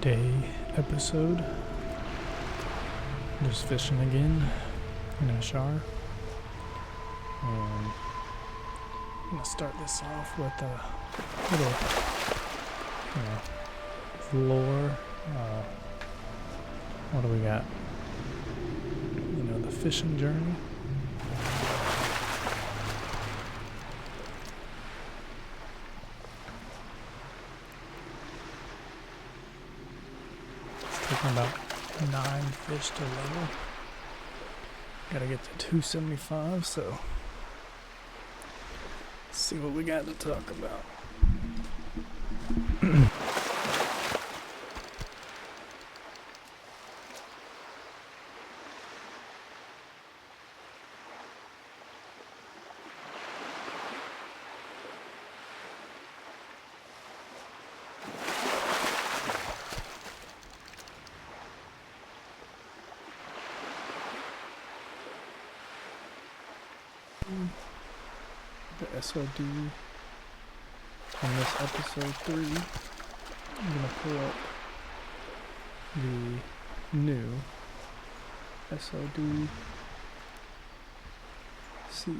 day episode. Just fishing again in Ashar. And I'm gonna start this off with a little, lore. What do we got? The fishing journey. It's taking about 9 fish to level. Gotta get to 275, so let's see what we got to talk about. The SOD on this episode 3. I'm gonna pull up the new SOD. See.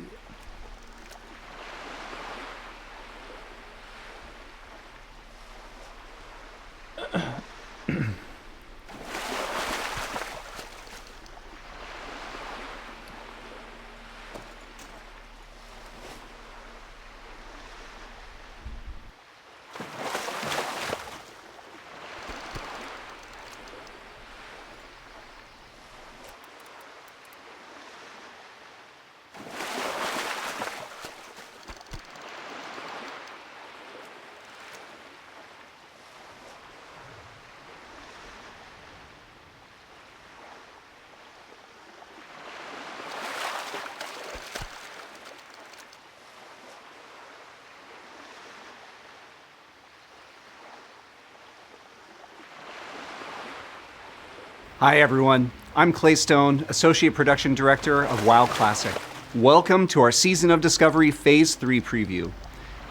Hi everyone, I'm Clay Stone, Associate Production Director of WoW Classic. Welcome to our Season of Discovery Phase 3 preview.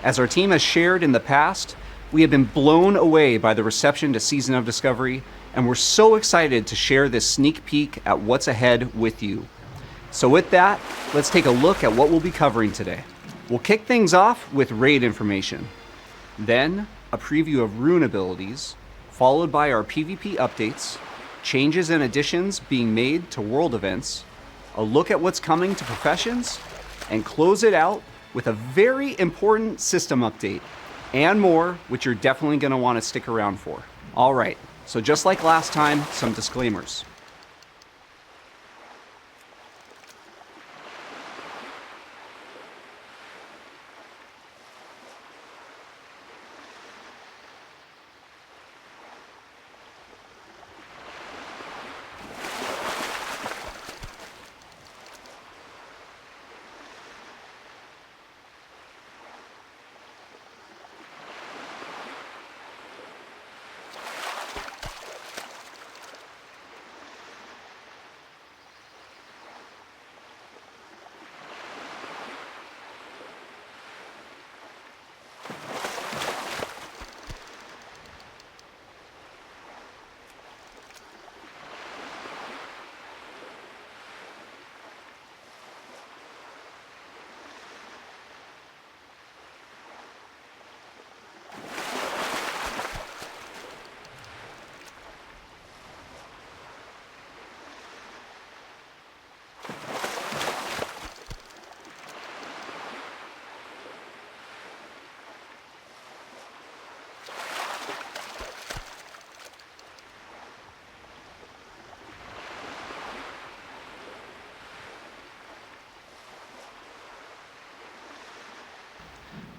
As our team has shared in the past, we have been blown away by the reception to Season of Discovery, and we're so excited to share this sneak peek at what's ahead with you. So with that, let's take a look at what we'll be covering today. We'll kick things off with raid information, then a preview of rune abilities, followed by our PvP updates, changes and additions being made to world events, a look at what's coming to professions, and close it out with a very important system update, and more, which you're definitely going to want to stick around for. All right, so just like last time, some disclaimers.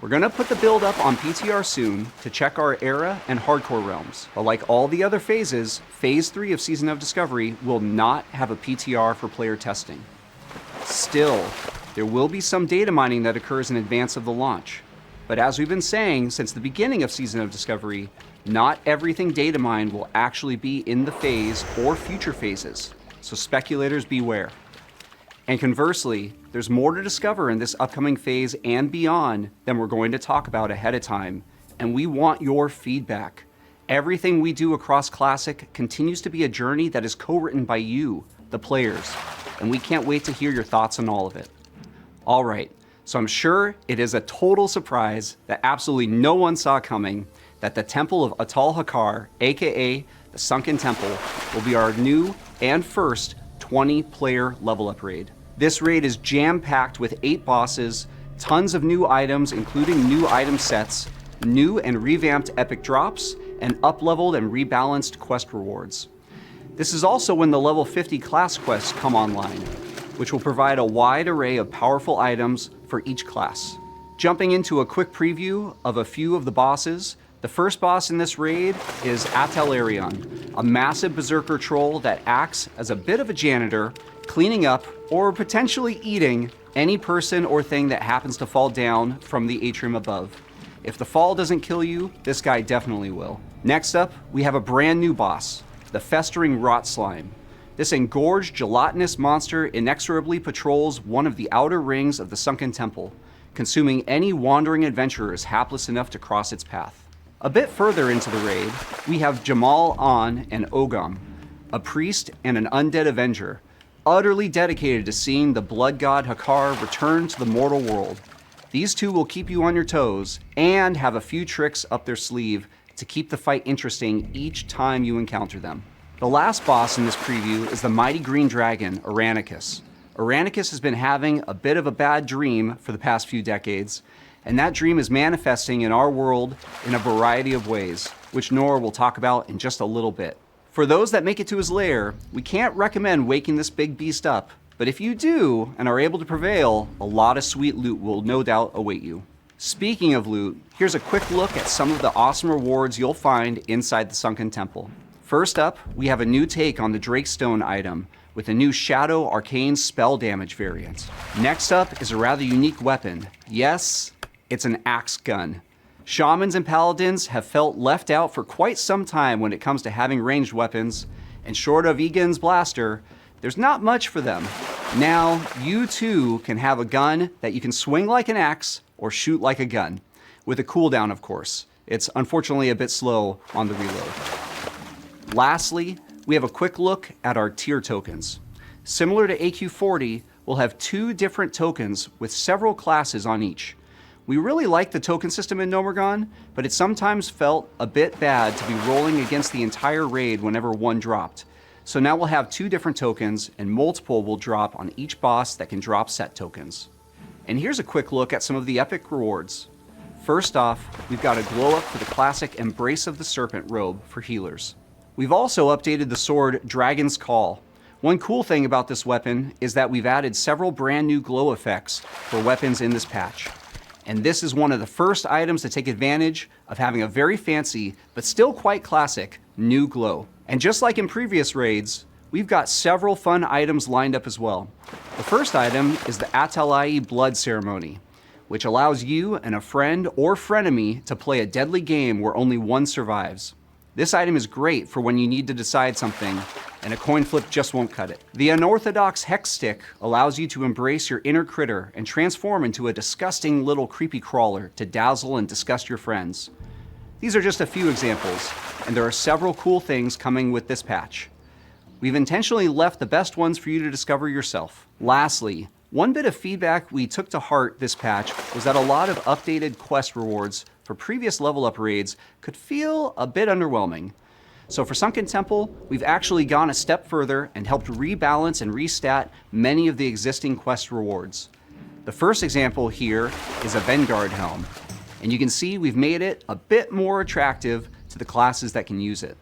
We're going to put the build up on PTR soon to check our era and hardcore realms, but like all the other phases, Phase 3 of Season of Discovery will not have a PTR for player testing. Still, there will be some data mining that occurs in advance of the launch, but as we've been saying since the beginning of Season of Discovery, not everything data mined will actually be in the phase or future phases, so speculators beware. And conversely, there's more to discover in this upcoming phase and beyond than we're going to talk about ahead of time, and we want your feedback. Everything we do across Classic continues to be a journey that is co-written by you, the players, and we can't wait to hear your thoughts on all of it. All right, so I'm sure it is a total surprise that absolutely no one saw coming that the Temple of Atal Hakar, aka the Sunken Temple, will be our new and first 20-player level up raid. This raid is jam-packed with 8 bosses, tons of new items including new item sets, new and revamped epic drops, and up-leveled and rebalanced quest rewards. This is also when the level 50 class quests come online, which will provide a wide array of powerful items for each class. Jumping into a quick preview of a few of the bosses, the first boss in this raid is Atalarion, a massive berserker troll that acts as a bit of a janitor, cleaning up or potentially eating any person or thing that happens to fall down from the atrium above. If the fall doesn't kill you, this guy definitely will. Next up, we have a brand new boss, the Festering Rot Slime. This engorged, gelatinous monster inexorably patrols one of the outer rings of the Sunken Temple, consuming any wandering adventurers hapless enough to cross its path. A bit further into the raid, we have Jamal An and Ogam, a priest and an undead avenger, utterly dedicated to seeing the blood god Hakar return to the mortal world. These two will keep you on your toes and have a few tricks up their sleeve to keep the fight interesting each time you encounter them. The last boss in this preview is the mighty green dragon, Aranicus. Aranicus has been having a bit of a bad dream for the past few decades, and that dream is manifesting in our world in a variety of ways, which Nora will talk about in just a little bit. For those that make it to his lair, we can't recommend waking this big beast up, but if you do and are able to prevail, a lot of sweet loot will no doubt await you. Speaking of loot, here's a quick look at some of the awesome rewards you'll find inside the Sunken Temple. First up, we have a new take on the Drakestone item with a new Shadow Arcane spell damage variant. Next up is a rather unique weapon. Yes, it's an axe gun. Shamans and paladins have felt left out for quite some time when it comes to having ranged weapons, and short of Egan's blaster, there's not much for them. Now, you too can have a gun that you can swing like an axe or shoot like a gun, with a cooldown of course. It's unfortunately a bit slow on the reload. Lastly, we have a quick look at our tier tokens. Similar to AQ40, we'll have 2 different tokens with several classes on each. We really like the token system in Gnomeregan, but it sometimes felt a bit bad to be rolling against the entire raid whenever one dropped. So now we'll have 2 different tokens, and multiple will drop on each boss that can drop set tokens. And here's a quick look at some of the epic rewards. First off, we've got a glow up for the classic Embrace of the Serpent robe for healers. We've also updated the sword Dragon's Call. One cool thing about this weapon is that we've added several brand new glow effects for weapons in this patch. And this is one of the first items to take advantage of having a very fancy, but still quite classic, new glow. And just like in previous raids, we've got several fun items lined up as well. The first item is the Atalai Blood Ceremony, which allows you and a friend or frenemy to play a deadly game where only one survives. This item is great for when you need to decide something and a coin flip just won't cut it. The Unorthodox Hex Stick allows you to embrace your inner critter and transform into a disgusting little creepy crawler to dazzle and disgust your friends. These are just a few examples, and there are several cool things coming with this patch. We've intentionally left the best ones for you to discover yourself. Lastly, one bit of feedback we took to heart this patch was that a lot of updated quest rewards for previous level up raids could feel a bit underwhelming. So for Sunken Temple, we've actually gone a step further and helped rebalance and restat many of the existing quest rewards. The first example here is a Vanguard Helm, and you can see we've made it a bit more attractive to the classes that can use it,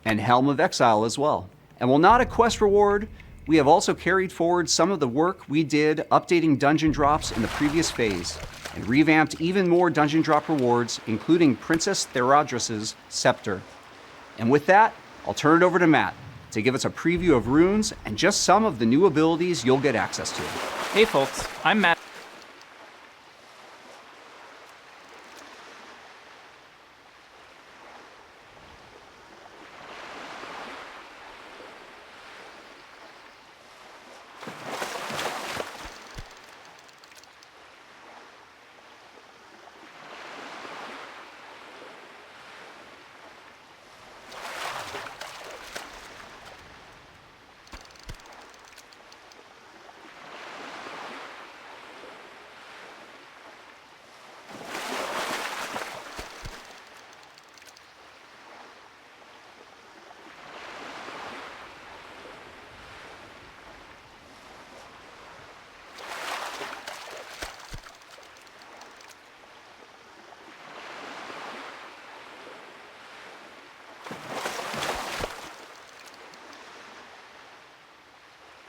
and Helm of Exile as well. And while not a quest reward, we have also carried forward some of the work we did updating dungeon drops in the previous phase, and revamped even more dungeon drop rewards, including Princess Theradras's Scepter. And with that, I'll turn it over to Matt to give us a preview of runes and just some of the new abilities you'll get access to. Hey folks, I'm Matt.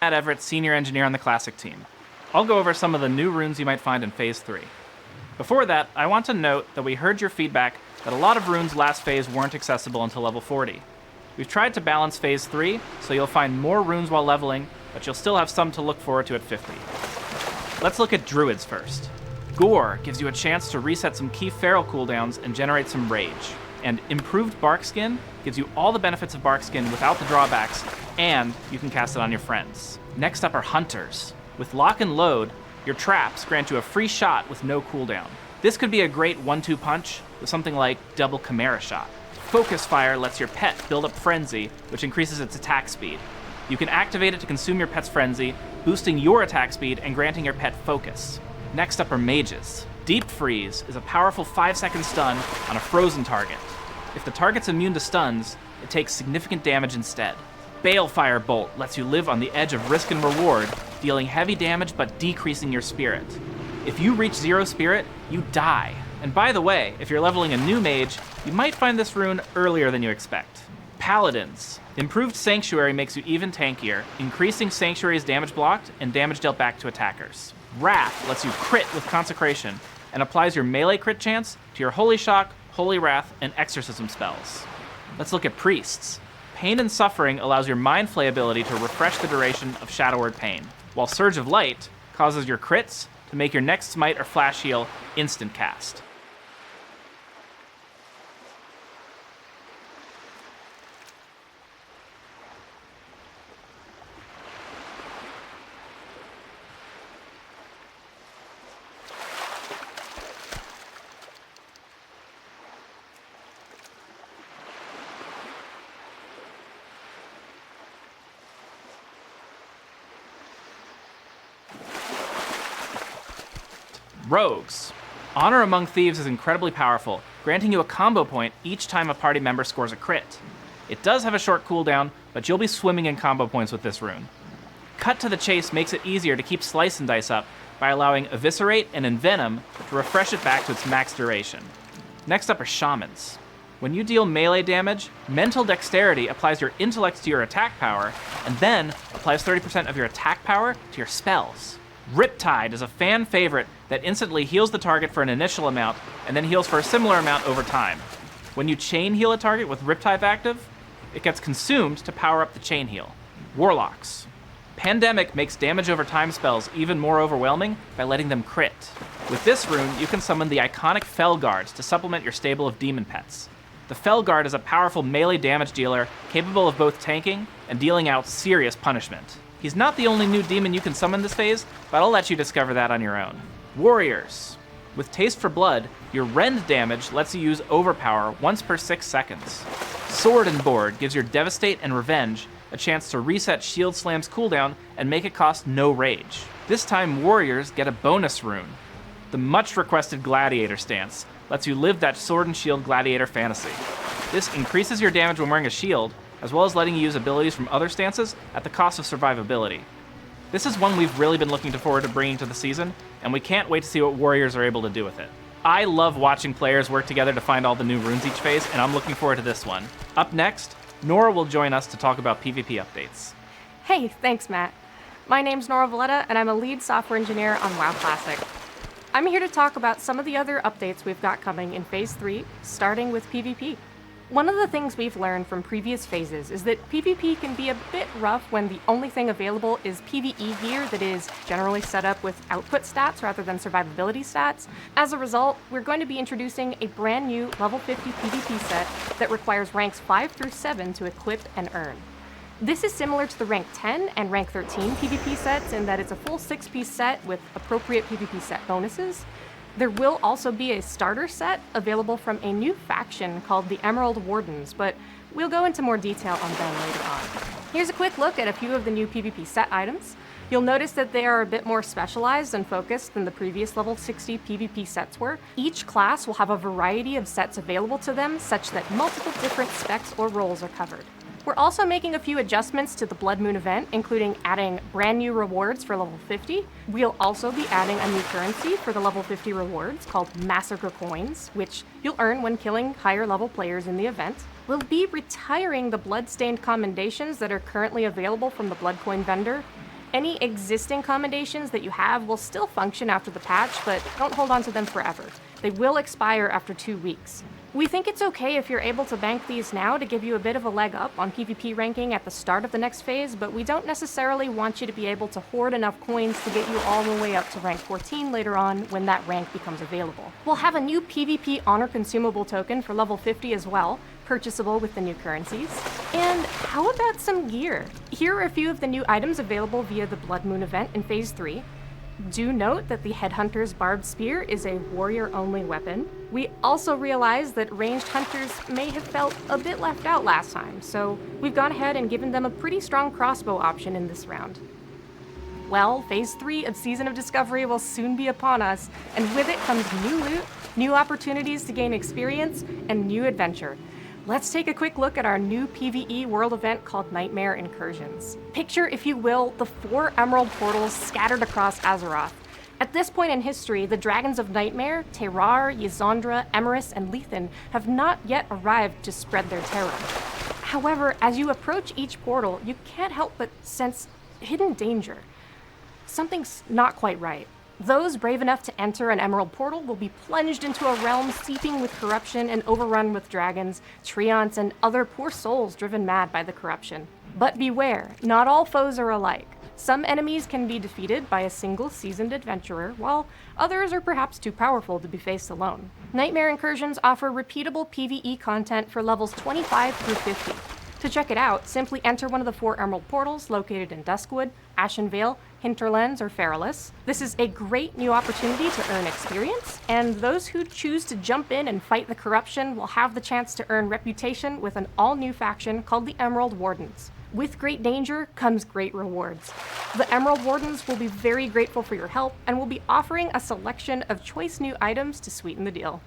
Matt Everett, Senior Engineer on the Classic team. I'll go over some of the new runes you might find in Phase 3. Before that, I want to note that we heard your feedback that a lot of runes last phase weren't accessible until level 40. We've tried to balance Phase 3, so you'll find more runes while leveling, but you'll still have some to look forward to at 50. Let's look at Druids first. Gore gives you a chance to reset some key feral cooldowns and generate some rage. And Improved Barkskin gives you all the benefits of Barkskin without the drawbacks, and you can cast it on your friends. Next up are Hunters. With Lock and Load, your traps grant you a free shot with no cooldown. This could be a great 1-2 punch with something like Double Chimera Shot. Focus Fire lets your pet build up Frenzy, which increases its attack speed. You can activate it to consume your pet's Frenzy, boosting your attack speed and granting your pet Focus. Next up are Mages. Deep Freeze is a powerful 5-second stun on a frozen target. If the target's immune to stuns, it takes significant damage instead. Balefire Bolt lets you live on the edge of risk and reward, dealing heavy damage but decreasing your spirit. If you reach 0 spirit, you die. And by the way, if you're leveling a new mage, you might find this rune earlier than you expect. Paladins. Improved Sanctuary makes you even tankier, increasing Sanctuary's damage blocked and damage dealt back to attackers. Wrath lets you crit with Consecration and applies your melee crit chance to your Holy Shock, Holy Wrath, and Exorcism spells. Let's look at Priests. Pain and Suffering allows your Mind Flay ability to refresh the duration of Shadow Word Pain, while Surge of Light causes your crits to make your next Smite or Flash Heal instant cast. Rogues. Honor Among Thieves is incredibly powerful, granting you a combo point each time a party member scores a crit. It does have a short cooldown, but you'll be swimming in combo points with this rune. Cut to the Chase makes it easier to keep Slice and Dice up by allowing Eviscerate and Envenom to refresh it back to its max duration. Next up are Shamans. When you deal melee damage, Mental Dexterity applies your intellect to your attack power, and then applies 30% of your attack power to your spells. Riptide is a fan favorite that instantly heals the target for an initial amount, and then heals for a similar amount over time. When you chain heal a target with Riptide active, it gets consumed to power up the chain heal. Warlocks. Pandemic makes damage over time spells even more overwhelming by letting them crit. With this rune, you can summon the iconic Fel Guards to supplement your stable of demon pets. The Fel Guard is a powerful melee damage dealer capable of both tanking and dealing out serious punishment. He's not the only new demon you can summon this phase, but I'll let you discover that on your own. Warriors. With Taste for Blood, your rend damage lets you use Overpower once per 6 seconds. Sword and Board gives your Devastate and Revenge a chance to reset Shield Slam's cooldown and make it cost no rage. This time, Warriors get a bonus rune. The much requested Gladiator stance lets you live that Sword and Shield Gladiator fantasy. This increases your damage when wearing a shield, as well as letting you use abilities from other stances at the cost of survivability. This is one we've really been looking forward to bringing to the season, and we can't wait to see what Warriors are able to do with it. I love watching players work together to find all the new runes each phase, and I'm looking forward to this one. Up next, Nora will join us to talk about PvP updates. Hey, thanks, Matt. My name's Nora Valletta, and I'm a lead software engineer on WoW Classic. I'm here to talk about some of the other updates we've got coming in Phase 3, starting with PvP. One of the things we've learned from previous phases is that PvP can be a bit rough when the only thing available is PvE gear that is generally set up with output stats rather than survivability stats. As a result, we're going to be introducing a brand new level 50 PvP set that requires ranks 5 through 7 to equip and earn. This is similar to the rank 10 and rank 13 PvP sets in that it's a full 6-piece set with appropriate PvP set bonuses. There will also be a starter set available from a new faction called the Emerald Wardens, but we'll go into more detail on them later on. Here's a quick look at a few of the new PvP set items. You'll notice that they are a bit more specialized and focused than the previous level 60 PvP sets were. Each class will have a variety of sets available to them such that multiple different specs or roles are covered. We're also making a few adjustments to the Blood Moon event, including adding brand new rewards for level 50. We'll also be adding a new currency for the level 50 rewards called Massacre Coins, which you'll earn when killing higher level players in the event. We'll be retiring the Bloodstained Commendations that are currently available from the Bloodcoin vendor, Any existing commendations that you have will still function after the patch, but don't hold on to them forever. They will expire after 2 weeks. We think it's okay if you're able to bank these now to give you a bit of a leg up on PvP ranking at the start of the next phase, but we don't necessarily want you to be able to hoard enough coins to get you all the way up to rank 14 later on when that rank becomes available. We'll have a new PvP Honor consumable token for level 50 as well, purchasable with the new currencies. And how about some gear? Here are a few of the new items available via the Blood Moon event in Phase 3. Do note that the Headhunter's Barbed Spear is a warrior-only weapon. We also realize that ranged hunters may have felt a bit left out last time, so we've gone ahead and given them a pretty strong crossbow option in this round. Well, Phase 3 of Season of Discovery will soon be upon us, and with it comes new loot, new opportunities to gain experience, and new adventure. Let's take a quick look at our new PvE world event called Nightmare Incursions. Picture, if you will, the 4 emerald portals scattered across Azeroth. At this point in history, the Dragons of Nightmare, Terrar, Ysondra, Emerus, and Lethan have not yet arrived to spread their terror. However, as you approach each portal, you can't help but sense hidden danger. Something's not quite right. Those brave enough to enter an emerald portal will be plunged into a realm seeping with corruption and overrun with dragons, treants, and other poor souls driven mad by the corruption. But beware, not all foes are alike. Some enemies can be defeated by a single seasoned adventurer, while others are perhaps too powerful to be faced alone. Nightmare Incursions offer repeatable PvE content for levels 25 through 50. To check it out, simply enter one of the 4 emerald portals located in Duskwood, Ashenvale, Hinterlands, or Feralis. This is a great new opportunity to earn experience, and those who choose to jump in and fight the corruption will have the chance to earn reputation with an all-new faction called the Emerald Wardens. With great danger comes great rewards. The Emerald Wardens will be very grateful for your help and will be offering a selection of choice new items to sweeten the deal.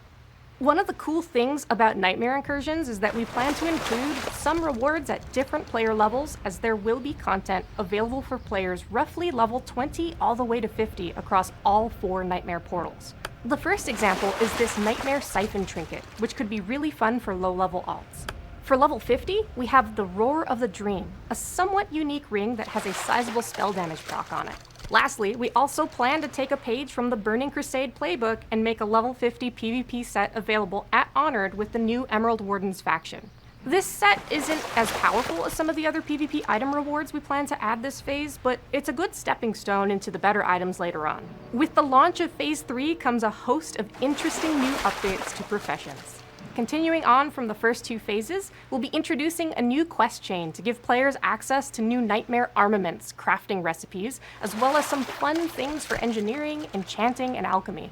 One of the cool things about Nightmare Incursions is that we plan to include some rewards at different player levels, as there will be content available for players roughly level 20 all the way to 50 across all 4 Nightmare portals. The first example is this Nightmare Siphon Trinket, which could be really fun for low-level alts. For level 50, we have the Roar of the Dream, a somewhat unique ring that has a sizable spell damage proc on it. Lastly, we also plan to take a page from the Burning Crusade playbook and make a level 50 PvP set available at Honored with the new Emerald Wardens faction. This set isn't as powerful as some of the other PvP item rewards we plan to add this phase, but it's a good stepping stone into the better items later on. With the launch of Phase 3 comes a host of interesting new updates to professions. Continuing on from the first 2 phases, we'll be introducing a new quest chain to give players access to new nightmare armaments, crafting recipes, as well as some fun things for engineering, enchanting, and alchemy.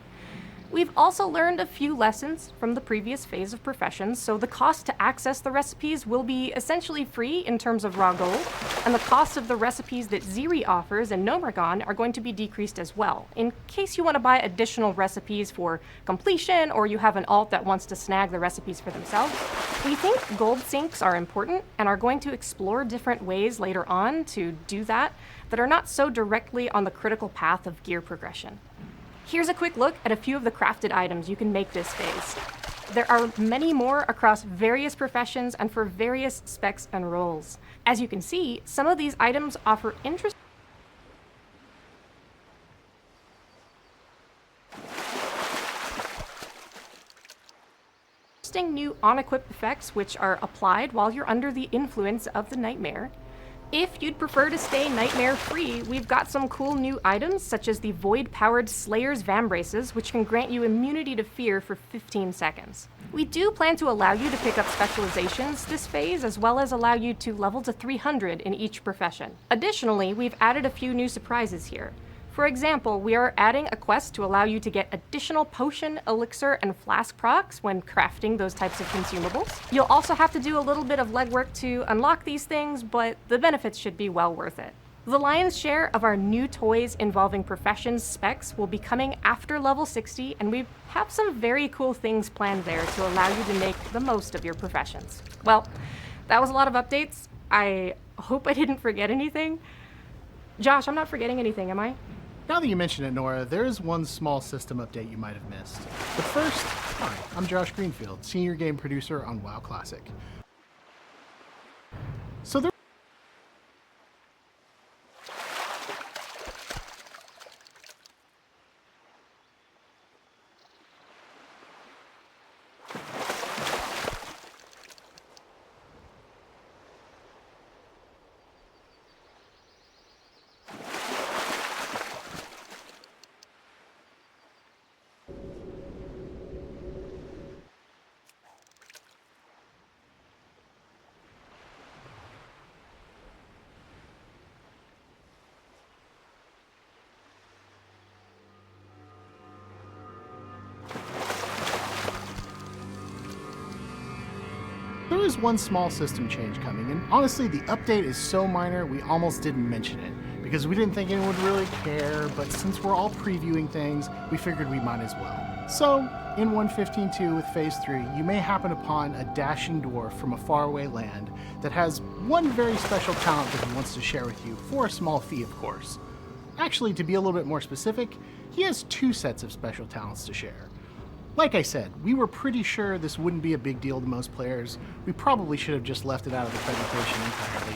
We've also learned a few lessons from the previous phase of professions, so the cost to access the recipes will be essentially free in terms of raw gold, and the cost of the recipes that Ziri offers in Gnomeregan are going to be decreased as well, in case you want to buy additional recipes for completion or you have an alt that wants to snag the recipes for themselves. We think gold sinks are important and are going to explore different ways later on to do that are not so directly on the critical path of gear progression. Here's a quick look at a few of the crafted items you can make this phase. There are many more across various professions and for various specs and roles. As you can see, some of these items offer interesting new on-equip effects which are applied while you're under the influence of the nightmare. If you'd prefer to stay nightmare-free, we've got some cool new items, such as the Void-powered Slayer's Vambraces, which can grant you immunity to fear for 15 seconds. We do plan to allow you to pick up specializations this phase, as well as allow you to level to 300 in each profession. Additionally, we've added a few new surprises here. For example, we are adding a quest to allow you to get additional potion, elixir, and flask procs when crafting those types of consumables. You'll also have to do a little bit of legwork to unlock these things, but the benefits should be well worth it. The lion's share of our new toys involving professions specs will be coming after level 60, and we have some very cool things planned there to allow you to make the most of your professions. Well, that was a lot of updates. I hope I didn't forget anything. Josh, I'm not forgetting anything, am I? Now that you mention it, Nora, there is one small system update you might have missed. But first, hi, I'm Josh Greenfield, Senior Game Producer on WoW Classic. So is one small system change coming, and honestly, the update is so minor we almost didn't mention it, because we didn't think anyone would really care, but since we're all previewing things, we figured we might as well. So, in 1.15.2 with Phase 3, you may happen upon a dashing dwarf from a faraway land that has one very special talent that he wants to share with you, for a small fee, of course. Actually, to be a little bit more specific, he has 2 sets of special talents to share. Like I said, we were pretty sure this wouldn't be a big deal to most players. We probably should have just left it out of the presentation entirely.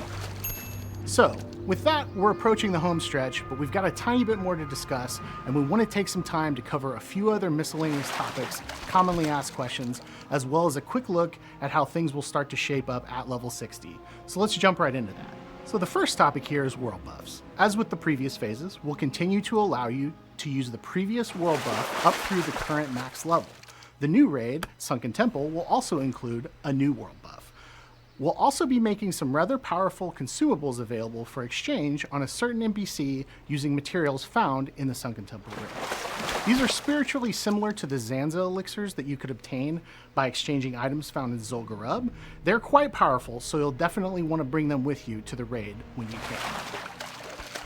So, with that, we're approaching the home stretch, but we've got a tiny bit more to discuss, and we want to take some time to cover a few other miscellaneous topics, commonly asked questions, as well as a quick look at how things will start to shape up at level 60. So let's jump right into that. So the first topic here is world buffs. As with the previous phases, we'll continue to allow you to use the previous world buff up through the current max level. The new raid, Sunken Temple, will also include a new world buff. We'll also be making some rather powerful consumables available for exchange on a certain NPC using materials found in the Sunken Temple raid. These are spiritually similar to the Zanza elixirs that you could obtain by exchanging items found in Zul'Gurub. They're quite powerful, so you'll definitely want to bring them with you to the raid when you can.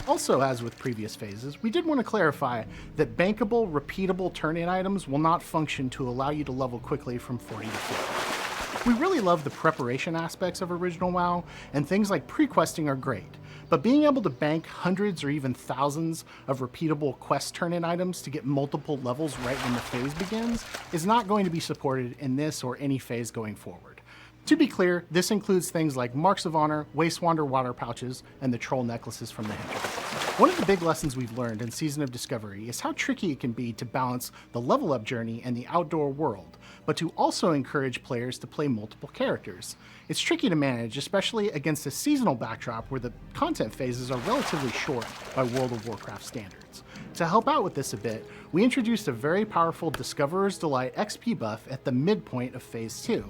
Also, as with previous phases, we did want to clarify that bankable, repeatable turn-in items will not function to allow you to level quickly from 40 to 50. We really love the preparation aspects of Original WoW, and things like pre-questing are great, but being able to bank hundreds or even thousands of repeatable quest turn-in items to get multiple levels right when the phase begins is not going to be supported in this or any phase going forward. To be clear, this includes things like Marks of Honor, Wastewander water pouches, and the troll necklaces from the Hinterlands. One of the big lessons we've learned in Season of Discovery is how tricky it can be to balance the level up journey and the outdoor world, but to also encourage players to play multiple characters. It's tricky to manage, especially against a seasonal backdrop where the content phases are relatively short by World of Warcraft standards. To help out with this a bit, we introduced a very powerful Discoverer's Delight XP buff at the midpoint of Phase 2.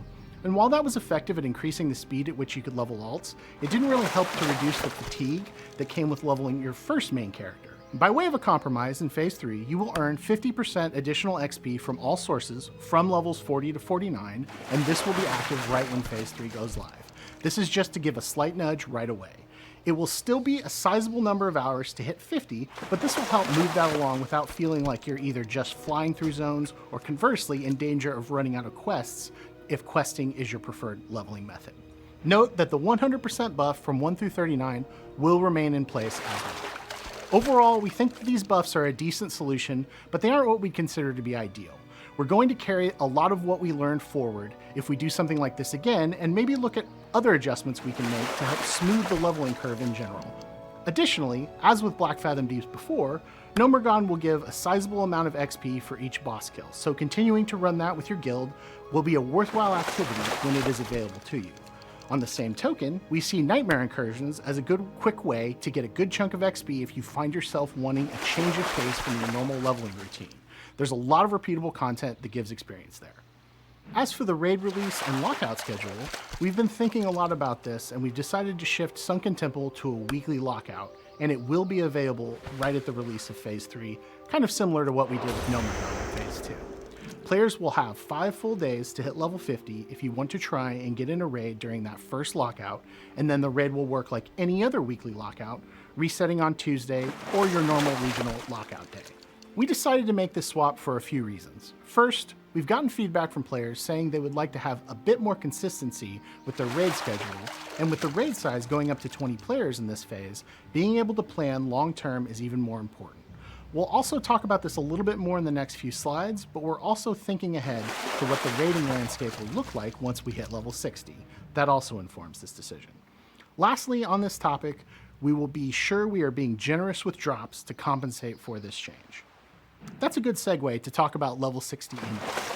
And while that was effective at increasing the speed at which you could level alts, it didn't really help to reduce the fatigue that came with leveling your first main character. By way of a compromise, in Phase 3, you will earn 50% additional XP from all sources from levels 40 to 49, and this will be active right when Phase 3 goes live. This is just to give a slight nudge right away. It will still be a sizable number of hours to hit 50, but this will help move that along without feeling like you're either just flying through zones or conversely in danger of running out of quests if questing is your preferred leveling method. Note that the 100% buff from 1 through 39 will remain in place as well. Overall, we think that these buffs are a decent solution, but they aren't what we consider to be ideal. We're going to carry a lot of what we learned forward if we do something like this again, and maybe look at other adjustments we can make to help smooth the leveling curve in general. Additionally, as with Blackfathom Deeps before, Gnomeregan will give a sizable amount of XP for each boss kill, so continuing to run that with your guild will be a worthwhile activity when it is available to you. On the same token, we see Nightmare Incursions as a good quick way to get a good chunk of XP if you find yourself wanting a change of pace from your normal leveling routine. There's a lot of repeatable content that gives experience there. As for the raid release and lockout schedule, we've been thinking a lot about this, and we've decided to shift Sunken Temple to a weekly lockout, and it will be available right at the release of Phase 3, kind of similar to what we did with Gnomeregan in Phase 2. Players will have 5 full days to hit level 50 if you want to try and get in a raid during that first lockout, and then the raid will work like any other weekly lockout, resetting on Tuesday or your normal regional lockout day. We decided to make this swap for a few reasons. First, we've gotten feedback from players saying they would like to have a bit more consistency with their raid schedule, and with the raid size going up to 20 players in this phase, being able to plan long-term is even more important. We'll also talk about this a little bit more in the next few slides, but we're also thinking ahead to what the raiding landscape will look like once we hit level 60. That also informs this decision. Lastly, on this topic, we will be sure we are being generous with drops to compensate for this change. That's a good segue to talk about level 60 index.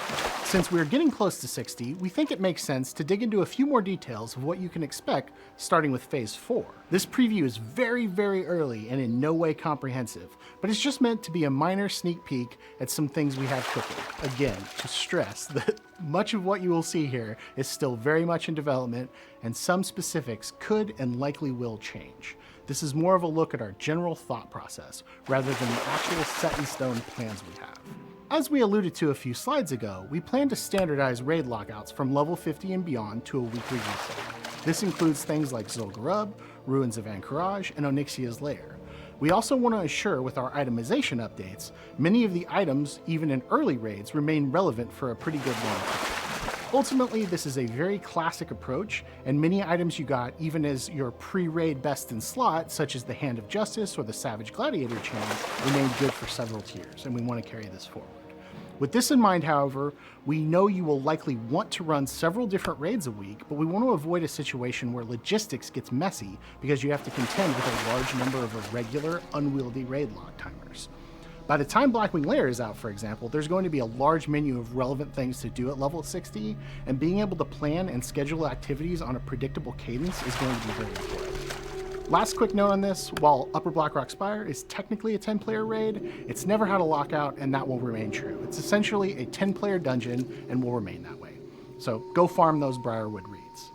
Since we're getting close to 60, we think it makes sense to dig into a few more details of what you can expect starting with Phase 4. This preview is very, very early and in no way comprehensive, but it's just meant to be a minor sneak peek at some things we have cooking. Again, to stress that much of what you will see here is still very much in development, and some specifics could and likely will change. This is more of a look at our general thought process, rather than the actual set-in-stone plans we have. As we alluded to a few slides ago, we plan to standardize raid lockouts from level 50 and beyond to a weekly reset. This includes things like Zul'Gurub, Ruins of Ahn'Qiraj, and Onyxia's Lair. We also want to ensure with our itemization updates, many of the items, even in early raids, remain relevant for a pretty good long time. Ultimately, this is a very classic approach, and many items you got even as your pre-raid best in slot, such as the Hand of Justice or the Savage Gladiator chain, remain good for several tiers, and we want to carry this forward. With this in mind, however, we know you will likely want to run several different raids a week, but we want to avoid a situation where logistics gets messy because you have to contend with a large number of irregular, unwieldy raid lock timers. By the time Blackwing Lair is out, for example, there's going to be a large menu of relevant things to do at level 60, and being able to plan and schedule activities on a predictable cadence is going to be very important. Last quick note on this, while Upper Blackrock Spire is technically a 10-player raid, it's never had a lockout, and that will remain true. It's essentially a 10-player dungeon and will remain that way. So go farm those Briarwood reeds.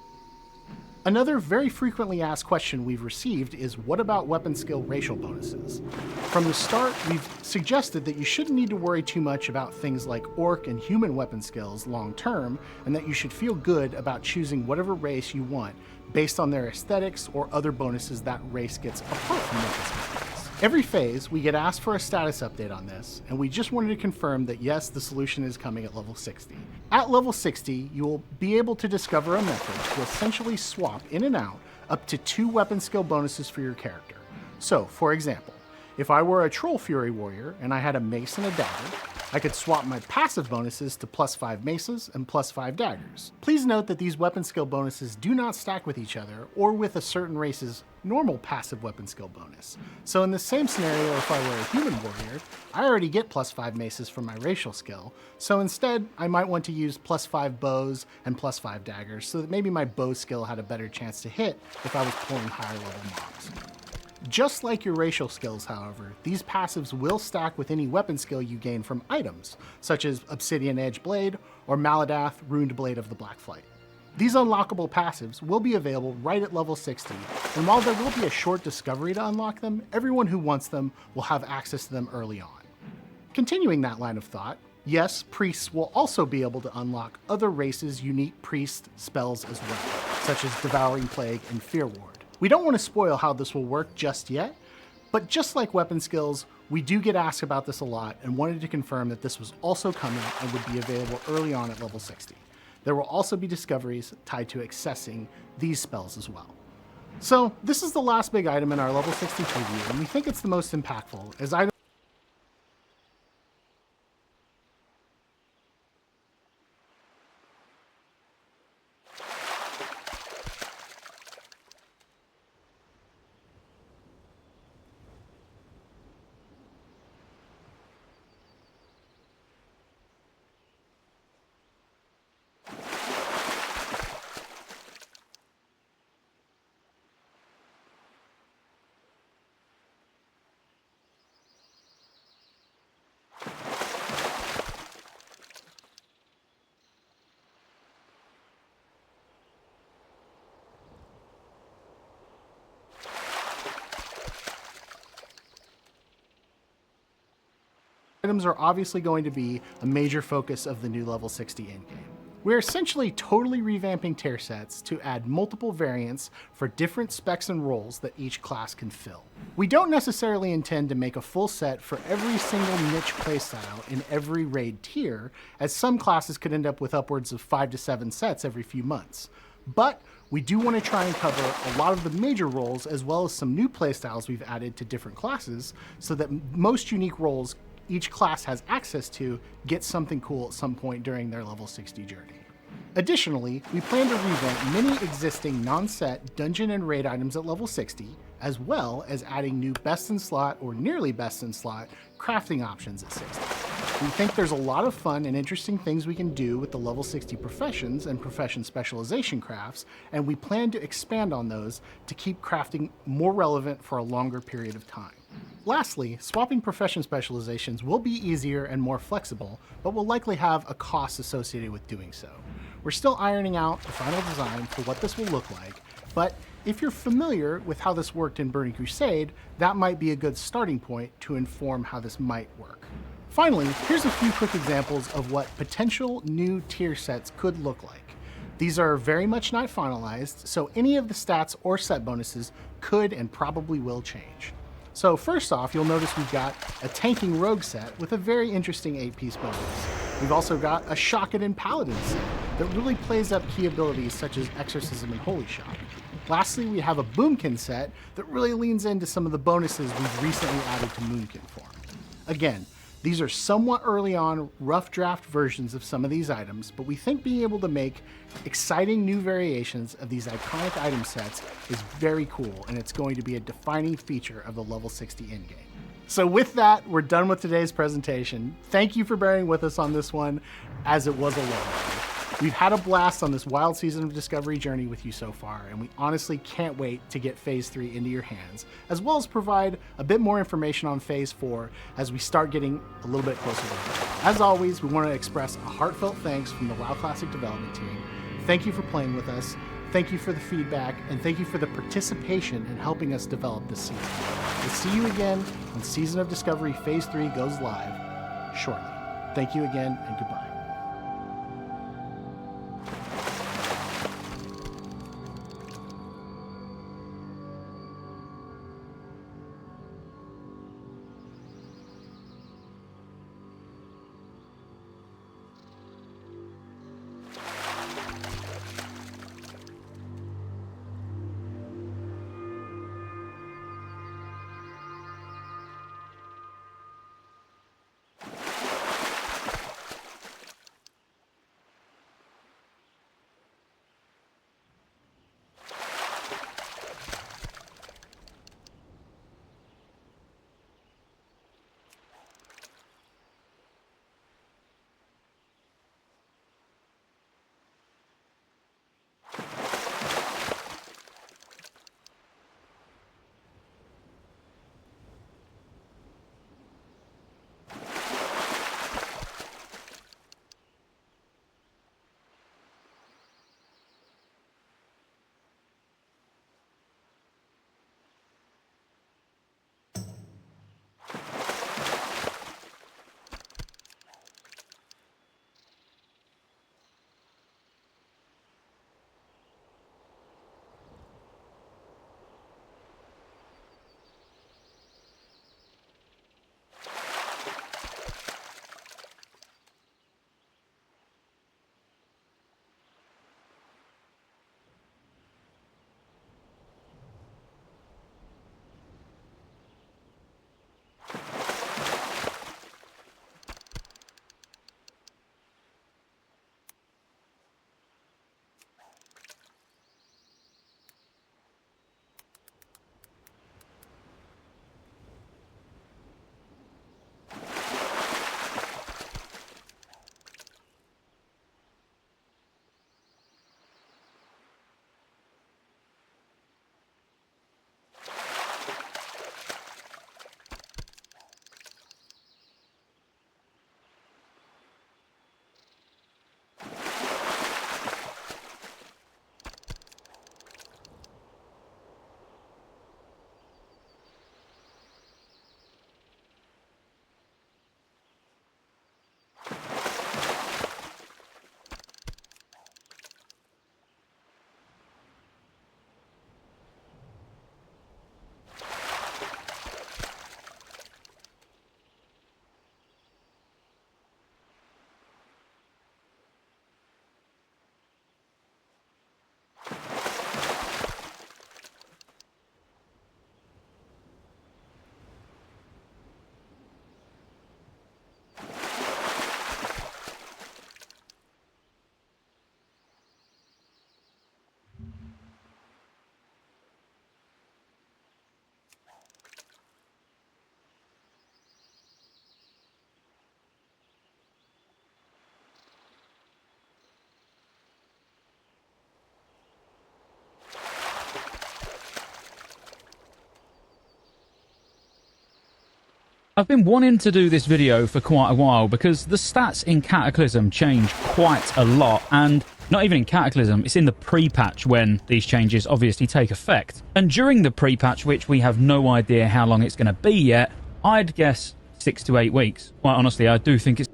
Another very frequently asked question we've received is, what about weapon skill racial bonuses? From the start, we've suggested that you shouldn't need to worry too much about things like orc and human weapon skills long term, and that you should feel good about choosing whatever race you want based on their aesthetics or other bonuses that race gets apart from weapon skills. Every phase, we get asked for a status update on this, and we just wanted to confirm that yes, the solution is coming at level 60. At level 60, you will be able to discover a method to essentially swap in and out up to 2 weapon skill bonuses for your character. So, for example, if I were a Troll Fury warrior and I had a mace and a dagger, I could swap my passive bonuses to +5 maces and +5 daggers. Please note that these weapon skill bonuses do not stack with each other or with a certain race's normal passive weapon skill bonus. So in the same scenario, if I were a human warrior, I already get +5 maces from my racial skill, so instead I might want to use +5 bows and +5 daggers so that maybe my bow skill had a better chance to hit if I was pulling higher level mobs. Just like your racial skills, however, these passives will stack with any weapon skill you gain from items, such as Obsidian Edge Blade or Maladath Ruined Blade of the Black Flight. These unlockable passives will be available right at level 60, and while there will be a short discovery to unlock them, everyone who wants them will have access to them early on. Continuing that line of thought, yes, priests will also be able to unlock other races' unique priest spells as well, such as Devouring Plague and Fear Ward. We don't want to spoil how this will work just yet, but just like weapon skills, we do get asked about this a lot and wanted to confirm that this was also coming and would be available early on at level 60. There will also be discoveries tied to accessing these spells as well. So this is the last big item in our level 60 preview, and we think it's the most impactful, as items are obviously going to be a major focus of the new level 60 endgame. We're essentially totally revamping tier sets to add multiple variants for different specs and roles that each class can fill. We don't necessarily intend to make a full set for every single niche playstyle in every raid tier, as some classes could end up with upwards of 5 to 7 sets every few months. But we do want to try and cover a lot of the major roles as well as some new playstyles we've added to different classes so that most unique roles each class has access to get something cool at some point during their level 60 journey. Additionally, we plan to revamp many existing non-set dungeon and raid items at level 60, as well as adding new best in slot or nearly best in slot crafting options at 60. We think there's a lot of fun and interesting things we can do with the level 60 professions and profession specialization crafts, and we plan to expand on those to keep crafting more relevant for a longer period of time. Lastly, swapping profession specializations will be easier and more flexible, but will likely have a cost associated with doing so. We're still ironing out the final design for what this will look like, but if you're familiar with how this worked in Burning Crusade, that might be a good starting point to inform how this might work. Finally, here's a few quick examples of what potential new tier sets could look like. These are very much not finalized, so any of the stats or set bonuses could and probably will change. So first off, you'll notice we've got a tanking rogue set with a very interesting 8-piece bonus. We've also got a Shockedin Paladin set that really plays up key abilities such as Exorcism and Holy Shock. Lastly, we have a Boomkin set that really leans into some of the bonuses we've recently added to Moonkin form. Again, these are somewhat early on, rough draft versions of some of these items, but we think being able to make exciting new variations of these iconic item sets is very cool, and it's going to be a defining feature of the level 60 endgame. So with that, we're done with today's presentation. Thank you for bearing with us on this one, as it was a long one. We've had a blast on this wild season of Discovery journey with you so far, and we honestly can't wait to get Phase 3 into your hands, as well as provide a bit more information on Phase 4 as we start getting a little bit closer to it. As always, we want to express a heartfelt thanks from the WoW Classic development team. Thank you for playing with us, thank you for the feedback, and thank you for the participation in helping us develop this season. We'll see you again when Season of Discovery Phase 3 goes live shortly. Thank you again, and goodbye. I've been wanting to do this video for quite a while because the stats in Cataclysm change quite a lot, and not even in Cataclysm, it's in the pre-patch when these changes obviously take effect. And during the pre-patch, which we have no idea how long it's going to be yet, I'd guess 6 to 8 weeks. Quite honestly, I do think it's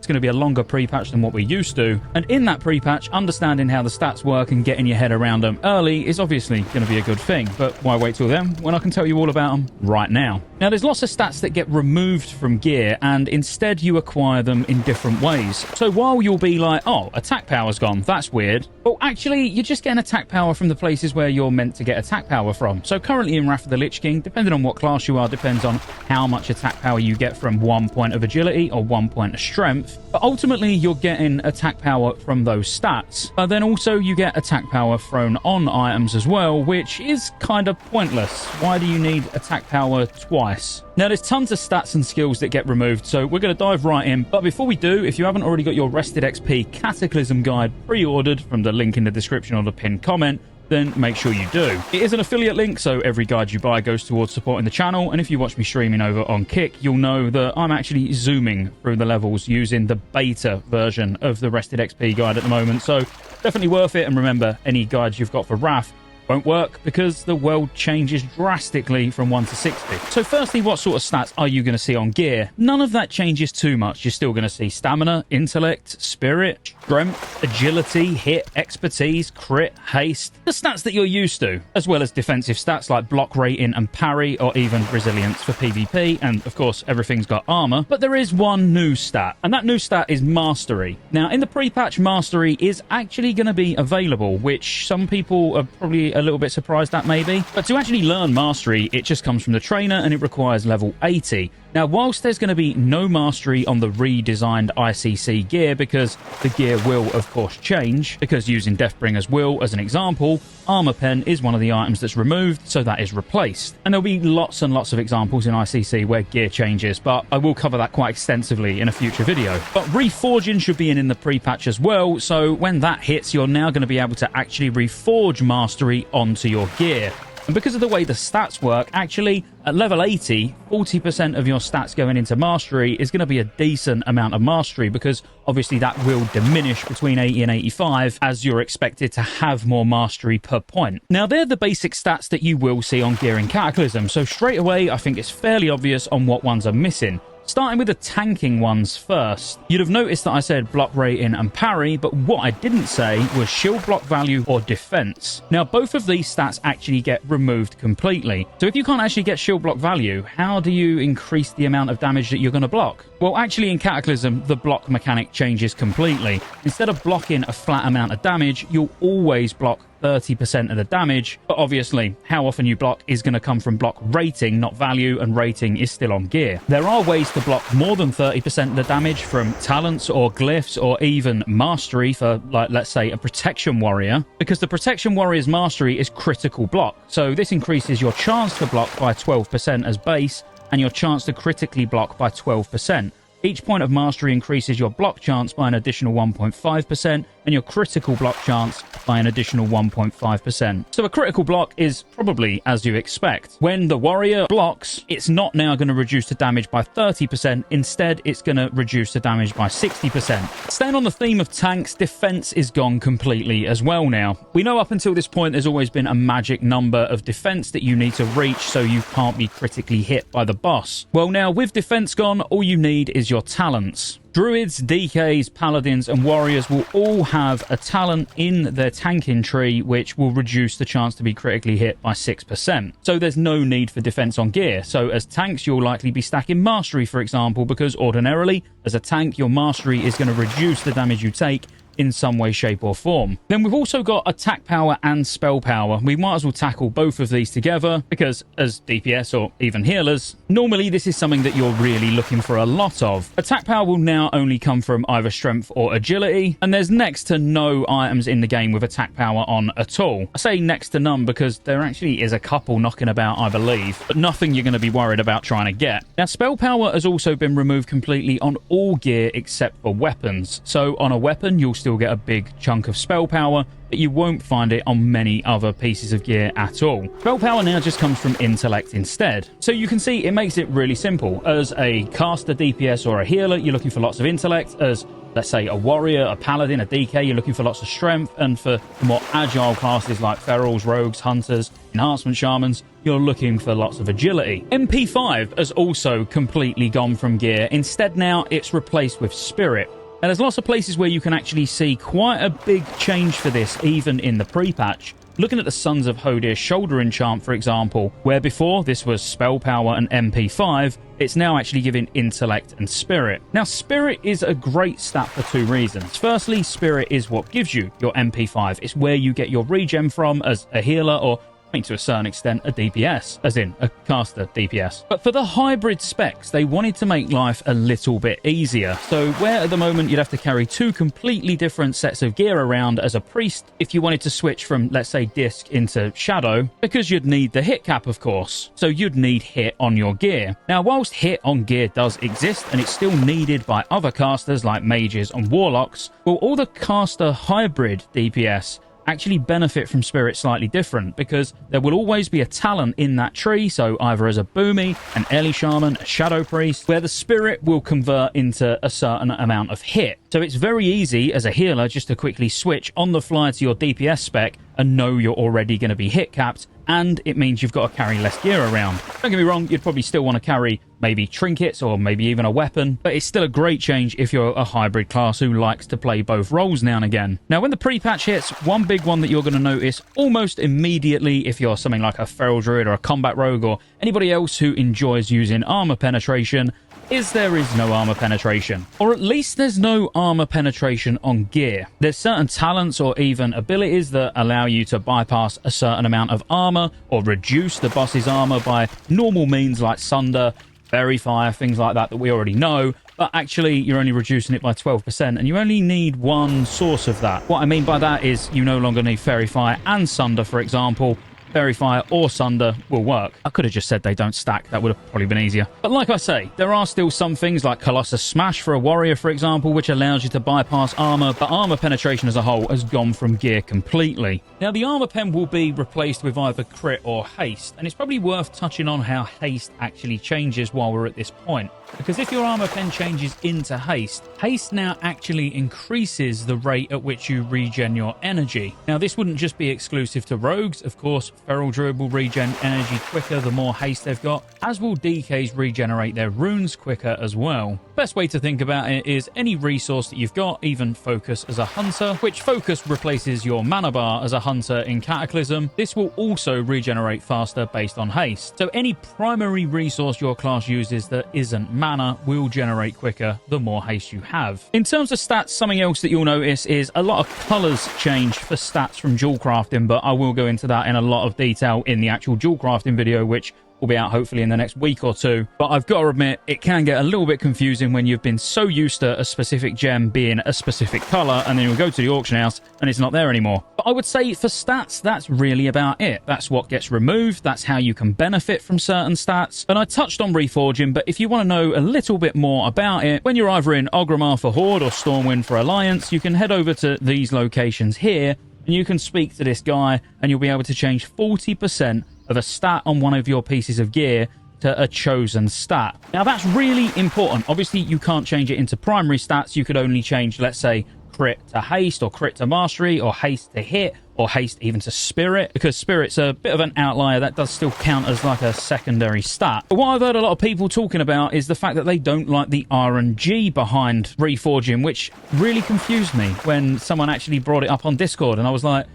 going to be a longer pre-patch than what we're used to, and in that pre-patch, understanding how the stats work and getting your head around them early is obviously going to be a good thing. But why wait till then when I can tell you all about them right now? Now, there's lots of stats that get removed from gear, and instead you acquire them in different ways. So while you'll be like, oh, attack power's gone, that's weird, well, actually, you're just getting attack power from the places where you're meant to get attack power from. So currently in Wrath of the Lich King, depending on what class you are, depends on how much attack power you get from 1 point of agility or 1 point of strength. But ultimately, you're getting attack power from those stats. But then also you get attack power thrown on items as well, which is kind of pointless. Why do you need attack power twice? Now, there's tons of stats and skills that get removed, so we're going to dive right in. But before we do, if you haven't already got your Rested XP Cataclysm Guide pre-ordered from the link in the description or the pinned comment, then make sure you do. It is an affiliate link, so every guide you buy goes towards supporting the channel, and if you watch me streaming over on Kick, you'll know that I'm actually zooming through the levels using the beta version of the Rested XP guide at the moment, so definitely worth it. And remember, any guides you've got for Wrath won't work because the world changes drastically from 1 to 60. So firstly, what sort of stats are you going to see on gear? None of that changes too much. You're still going to see stamina, intellect, spirit, strength, agility, hit, expertise, crit, haste, the stats that you're used to, as well as defensive stats like block rating and parry, or even resilience for PvP, and of course everything's got armor. But there is one new stat, and that new stat is mastery. Now, in the pre-patch, mastery is actually going to be available, which some people are probably a little bit surprised at maybe. But to actually learn mastery, it just comes from the trainer and it requires level 80. Now, whilst there's going to be no mastery on the redesigned ICC gear, because the gear will of course change, because using Deathbringer's Will as an example, Armor Pen is one of the items that's removed, so that is replaced. And there'll be lots and lots of examples in ICC where gear changes, but I will cover that quite extensively in a future video. But reforging should be in the pre-patch as well, so when that hits, you're now going to be able to actually reforge mastery onto your gear. And because of the way the stats work, actually, at level 80, 40% of your stats going into mastery is going to be a decent amount of mastery, because obviously that will diminish between 80 and 85 as you're expected to have more mastery per point. Now, they're the basic stats that you will see on gear in Cataclysm, so straight away, I think it's fairly obvious on what ones are missing. Starting with the tanking ones first. You'd have noticed that I said block rating and parry, but what I didn't say was shield block value or defense. Now, both of these stats actually get removed completely. So if you can't actually get shield block value, how do you increase the amount of damage that you're going to block? Well, actually in Cataclysm, the block mechanic changes completely. Instead of blocking a flat amount of damage, you'll always block 30% of the damage, but obviously how often you block is going to come from block rating, not value, and rating is still on gear. There are ways to block more than 30% of the damage from talents or glyphs, or even mastery for, like, let's say a protection warrior, because the protection warrior's mastery is critical block, so this increases your chance to block by 12% as base and your chance to critically block by 12%. Each point of mastery increases your block chance by an additional 1.5% and your critical block chance by an additional 1.5%. So a critical block is probably as you expect. When the warrior blocks, it's not now going to reduce the damage by 30%. Instead, it's going to reduce the damage by 60%. Staying on the theme of tanks, defense is gone completely as well now. We know up until this point there's always been a magic number of defense that you need to reach so you can't be critically hit by the boss. Well, now with defense gone, all you need is your talents. Druids, DKs, Paladins and Warriors will all have a talent in their tanking tree which will reduce the chance to be critically hit by 6%. So there's no need for defense on gear. So as tanks, you'll likely be stacking Mastery, for example, because ordinarily, as a tank, your Mastery is going to reduce the damage you take in some way, shape or form. Then we've also got attack power and spell power. We might as well tackle both of these together because as DPS or even healers, normally this is something that you're really looking for a lot of. Attack power will now only come from either strength or agility, and there's next to no items in the game with attack power on at all. I say next to none because there actually is a couple knocking about, I believe, but nothing you're going to be worried about trying to get. Now, spell power has also been removed completely on all gear except for weapons. So on a weapon, you'll still still get a big chunk of spell power, but you won't find it on many other pieces of gear at all. Spell power now just comes from intellect instead. So you can see it makes it really simple. As a caster, DPS, or a healer, you're looking for lots of intellect. As, let's say, a warrior, a paladin, a DK, you're looking for lots of strength. And for the more agile classes like ferals, rogues, hunters, enhancement shamans, you're looking for lots of agility. MP5 has also completely gone from gear. Instead now it's replaced with spirit. And there's lots of places where you can actually see quite a big change for this, even in the pre-patch. Looking at the Sons of Hodir shoulder enchant, for example, where before this was spell power and MP5, it's now actually giving intellect and spirit. Now, spirit is a great stat for two reasons. Firstly, spirit is what gives you your MP5. It's where you get your regen from as a healer, or I mean, to a certain extent, a DPS, as in a caster DPS. But for the hybrid specs, they wanted to make life a little bit easier. So where at the moment you'd have to carry two completely different sets of gear around as a priest if you wanted to switch from, let's say, disc into shadow, because you'd need the hit cap, of course. So you'd need hit on your gear. Now, whilst hit on gear does exist, and it's still needed by other casters like mages and warlocks, well, all the caster hybrid DPS actually benefit from spirit slightly different, because there will always be a talent in that tree, so either as a Boomy, an Eli Shaman, a Shadow Priest, where the spirit will convert into a certain amount of hit. So it's very easy as a healer just to quickly switch on the fly to your DPS spec and know you're already going to be hit capped, and it means you've got to carry less gear around. Don't get me wrong, you'd probably still want to carry maybe trinkets or maybe even a weapon, but it's still a great change if you're a hybrid class who likes to play both roles now and again. Now, when the pre-patch hits, one big one that you're going to notice almost immediately if you're something like a feral druid or a combat rogue or anybody else who enjoys using armor penetration is there is no armor penetration. Or at least there's no armor penetration on gear. There's certain talents or even abilities that allow you to bypass a certain amount of armor or reduce the boss's armor by normal means like Sunder, Fairy Fire, things like that we already know, but actually you're only reducing it by 12%, and you only need one source of that. What I mean by that is you no longer need Fairy Fire and Sunder, for example. Fairy Fire or Sunder will work. I could have just said they don't stack. That would have probably been easier. But like I say, there are still some things like Colossus Smash for a warrior, for example, which allows you to bypass armor, but armor penetration as a whole has gone from gear completely. Now, the armor pen will be replaced with either crit or haste, and it's probably worth touching on how haste actually changes while we're at this point. Because if your armor pen changes into haste, haste now actually increases the rate at which you regen your energy. Now, this wouldn't just be exclusive to rogues. Of course, feral druid will regen energy quicker the more haste they've got, as will DKs regenerate their runes quicker as well. Best way to think about it is any resource that you've got, even focus as a hunter, which focus replaces your mana bar as a hunter in Cataclysm. This will also regenerate faster based on haste. So any primary resource your class uses that isn't mana will generate quicker the more haste you have. In terms of stats, something else that you'll notice is a lot of colors change for stats from dual crafting, but I will go into that in a lot of detail in the actual dual crafting video, which will be out hopefully in the next week or two. But I've got to admit, it can get a little bit confusing when you've been so used to a specific gem being a specific color, and then you'll go to the auction house and it's not there anymore. But I would say for stats, that's really about it. That's what gets removed. That's how you can benefit from certain stats. And I touched on reforging, but if you want to know a little bit more about it, when you're either in Orgrimmar for Horde or Stormwind for Alliance, you can head over to these locations here, and you can speak to this guy, and you'll be able to change 40% of a stat on one of your pieces of gear to a chosen stat. Now, that's really important. Obviously, you can't change it into primary stats. You could only change, let's say, crit to haste, or crit to mastery, or haste to hit, or haste even to spirit, because spirit's a bit of an outlier. That does still count as like a secondary stat. But what I've heard a lot of people talking about is the fact that they don't like the RNG behind reforging, which really confused me when someone actually brought it up on Discord, and I was like,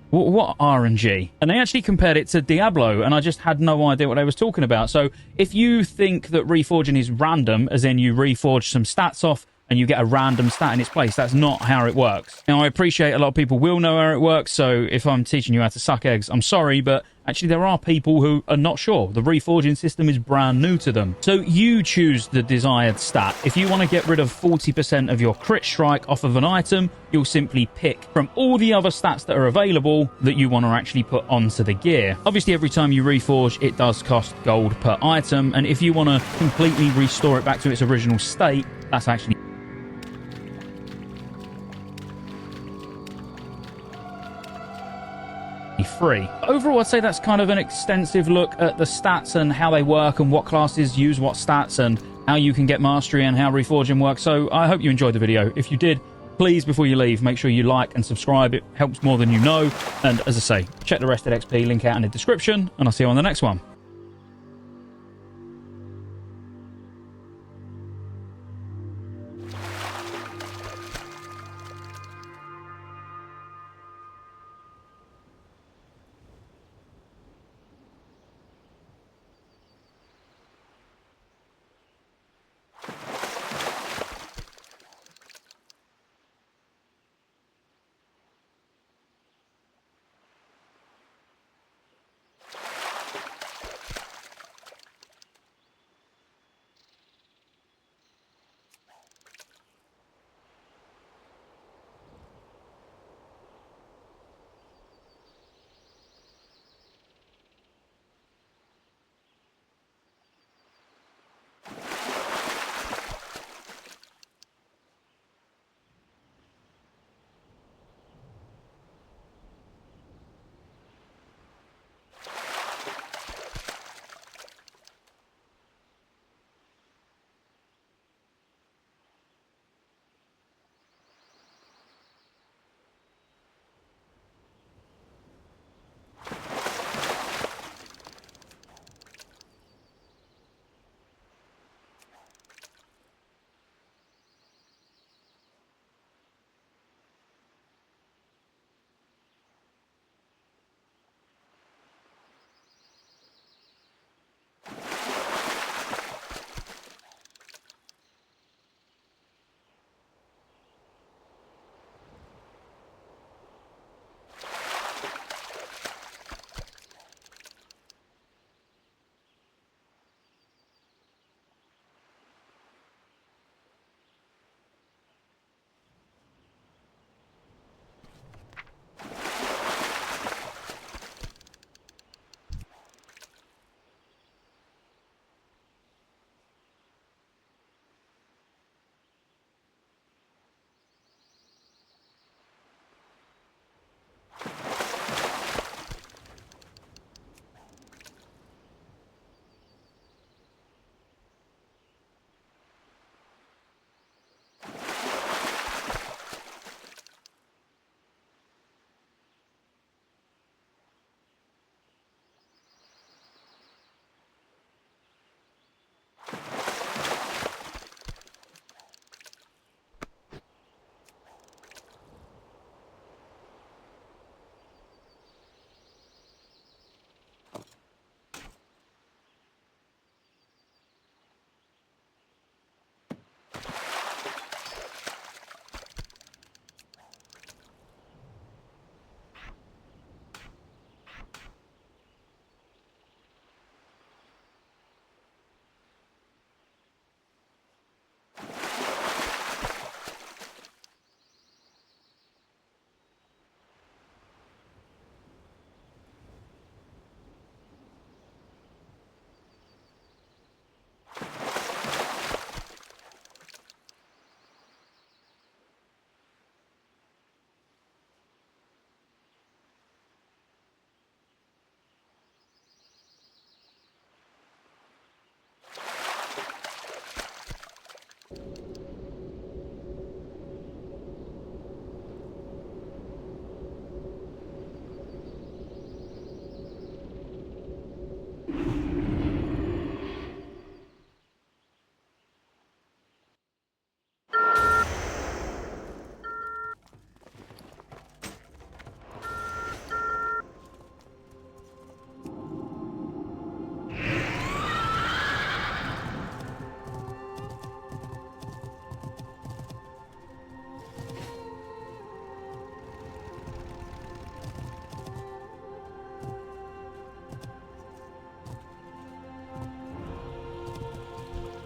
what RNG? And they actually compared it to Diablo, and I just had no idea what they was talking about. So if you think that reforging is random, as in you reforge some stats off and you get a random stat in its place, that's not how it works. Now, I appreciate a lot of people will know how it works, so if I'm teaching you how to suck eggs, I'm sorry, but actually there are people who are not sure. The reforging system is brand new to them. So you choose the desired stat. If you want to get rid of 40% of your crit strike off of an item, you'll simply pick from all the other stats that are available that you want to actually put onto the gear. Obviously, every time you reforge, it does cost gold per item, and if you want to completely restore it back to its original state, that's actually free. Overall, I'd say that's kind of an extensive look at the stats and how they work and what classes use what stats and how you can get mastery and how Reforging works. So I hope you enjoyed the video. If you did, please, before you leave, make sure you like and subscribe. It helps more than you know. And as I say, check the Rested XP link out in the description, and I'll see you on the next one.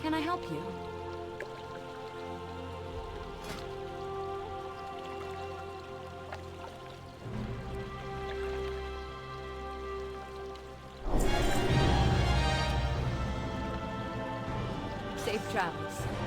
Can I help you? Safe travels.